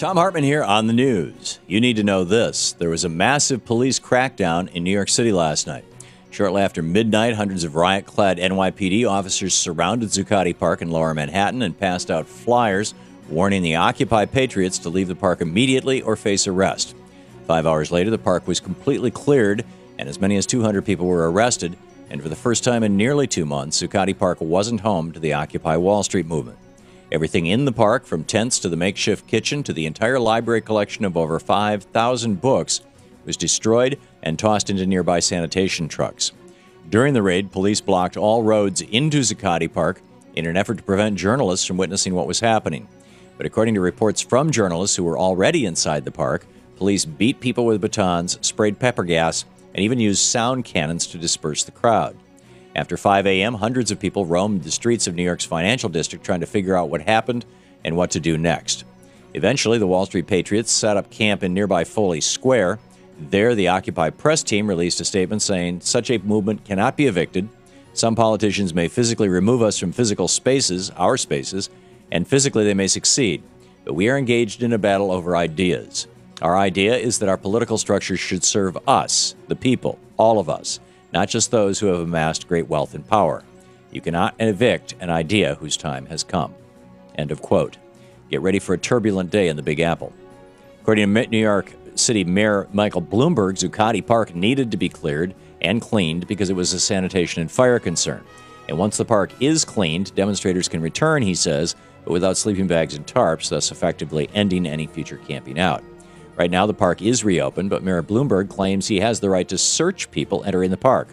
Thom Hartmann here on the news. You need to know this. There was a massive police crackdown in New York City last night. Shortly after midnight, hundreds of riot-clad NYPD officers surrounded Zuccotti Park in Lower Manhattan and passed out flyers warning the Occupy Patriots to leave the park immediately or face arrest. 5 hours later, the park was completely cleared, and as many as 200 people were arrested. And for the first time in nearly 2 months, Zuccotti Park wasn't home to the Occupy Wall Street movement. Everything in the park, from tents to the makeshift kitchen to the entire library collection of over 5,000 books, was destroyed and tossed into nearby sanitation trucks. During the raid, police blocked all roads into Zuccotti Park in an effort to prevent journalists from witnessing what was happening. But according to reports from journalists who were already inside the park, police beat people with batons, sprayed pepper gas, and even used sound cannons to disperse the crowd. After 5 a.m., hundreds of people roamed the streets of New York's financial district trying to figure out what happened and what to do next. Eventually, the Wall Street Patriots set up camp in nearby Foley Square. There, the Occupy press team released a statement saying such a movement cannot be evicted. Some politicians may physically remove us from physical spaces, our spaces, and physically they may succeed. But we are engaged in a battle over ideas. Our idea is that our political structure should serve us, the people, all of us, not just those who have amassed great wealth and power. You cannot evict an idea whose time has come. End of quote. Get ready for a turbulent day in the Big Apple. According to New York City Mayor Michael Bloomberg, Zuccotti Park needed to be cleared and cleaned because it was a sanitation and fire concern. And once the park is cleaned, demonstrators can return, he says, but without sleeping bags and tarps, thus effectively ending any future camping out. Right now, the park is reopened, but Mayor Bloomberg claims he has the right to search people entering the park.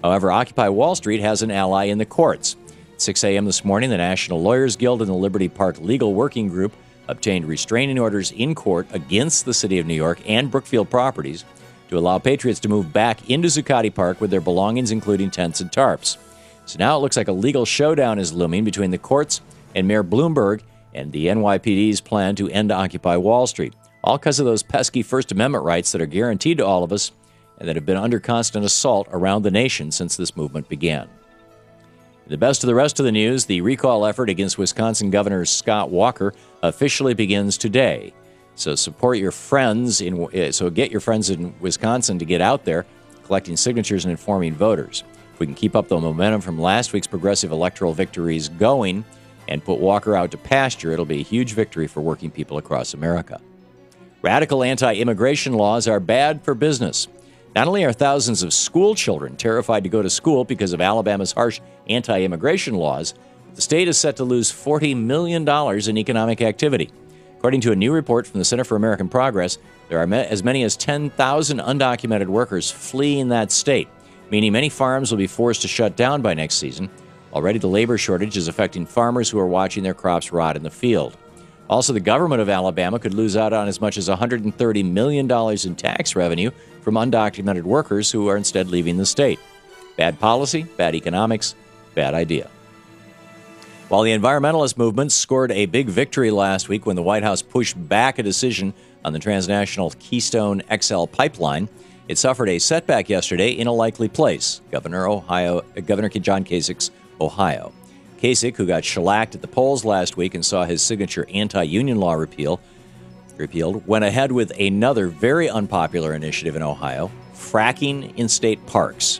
However, Occupy Wall Street has an ally in the courts. At 6 a.m. this morning, the National Lawyers Guild and the Liberty Park Legal Working Group obtained restraining orders in court against the City of New York and Brookfield Properties to allow patriots to move back into Zuccotti Park with their belongings, including tents and tarps. So now it looks like a legal showdown is looming between the courts and Mayor Bloomberg and the NYPD's plan to end Occupy Wall Street. All because of those pesky First Amendment rights that are guaranteed to all of us and that have been under constant assault around the nation since this movement began. The best of the rest of the news, the recall effort against Wisconsin Governor Scott Walker officially begins today. So get your friends in Wisconsin to get out there collecting signatures and informing voters. If we can keep up the momentum from last week's progressive electoral victories going and put Walker out to pasture, it'll be a huge victory for working people across America. Radical anti-immigration laws are bad for business. Not only are thousands of school children terrified to go to school because of Alabama's harsh anti-immigration laws, the state is set to lose $40 million in economic activity. According to a new report from the Center for American Progress, there are as many as 10,000 undocumented workers fleeing that state, meaning many farms will be forced to shut down by next season. Already the labor shortage is affecting farmers who are watching their crops rot in the field. Also, the government of Alabama could lose out on as much as $130 million in tax revenue from undocumented workers who are instead leaving the state. Bad policy, bad economics, bad idea. While the environmentalist movement scored a big victory last week when the White House pushed back a decision on the transnational Keystone XL pipeline, it suffered a setback yesterday in a likely place, Governor John Kasich's Ohio. Kasich, who got shellacked at the polls last week and saw his signature anti-union law repealed, went ahead with another very unpopular initiative in Ohio, fracking in state parks.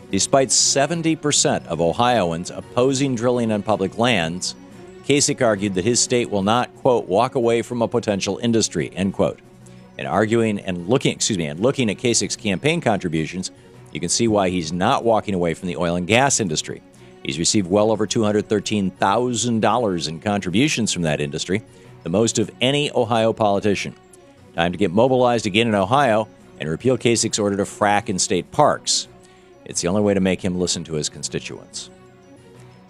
Despite 70% of Ohioans opposing drilling on public lands, Kasich argued that his state will not, quote, walk away from a potential industry, end quote. And looking at Kasich's campaign contributions, you can see why he's not walking away from the oil and gas industry. He's received well over $213,000 in contributions from that industry, the most of any Ohio politician. Time to get mobilized again in Ohio and repeal Kasich's order to frack in state parks. It's the only way to make him listen to his constituents.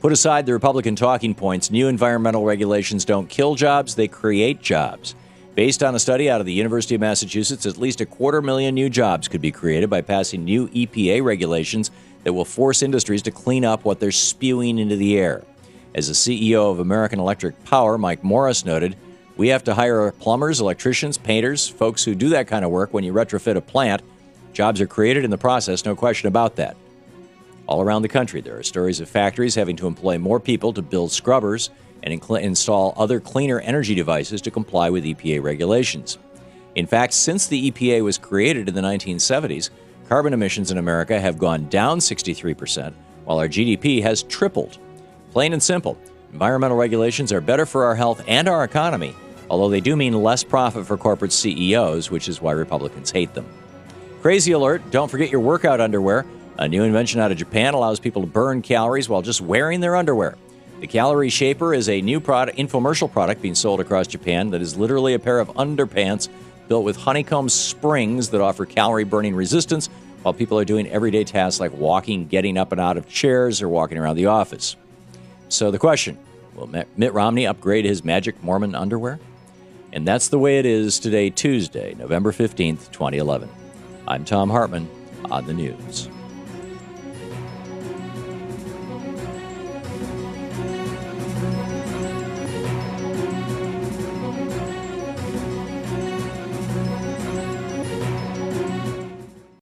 Put aside the Republican talking points, new environmental regulations don't kill jobs, they create jobs. Based on a study out of the University of Massachusetts, at least 250,000 new jobs could be created by passing new EPA regulations that will force industries to clean up what they're spewing into the air. As the CEO of American Electric Power, Mike Morris, noted, we have to hire plumbers, electricians, painters, folks who do that kind of work when you retrofit a plant. Jobs are created in the process, no question about that. All around the country, there are stories of factories having to employ more people to build scrubbers and install other cleaner energy devices to comply with EPA regulations. In fact, since the EPA was created in the 1970s, carbon emissions in America have gone down 63%, while our GDP has tripled. Plain and simple, environmental regulations are better for our health and our economy, although they do mean less profit for corporate CEOs, which is why Republicans hate them. Crazy alert, don't forget your workout underwear. A new invention out of Japan allows people to burn calories while just wearing their underwear. The Calorie Shaper is a new infomercial product being sold across Japan that is literally a pair of underpants built with honeycomb springs that offer calorie-burning resistance while people are doing everyday tasks like walking, getting up and out of chairs, or walking around the office. So the question, will Mitt Romney upgrade his Magic Mormon underwear? And that's the way it is today, Tuesday, November 15th, 2011. I'm Thom Hartmann on the news.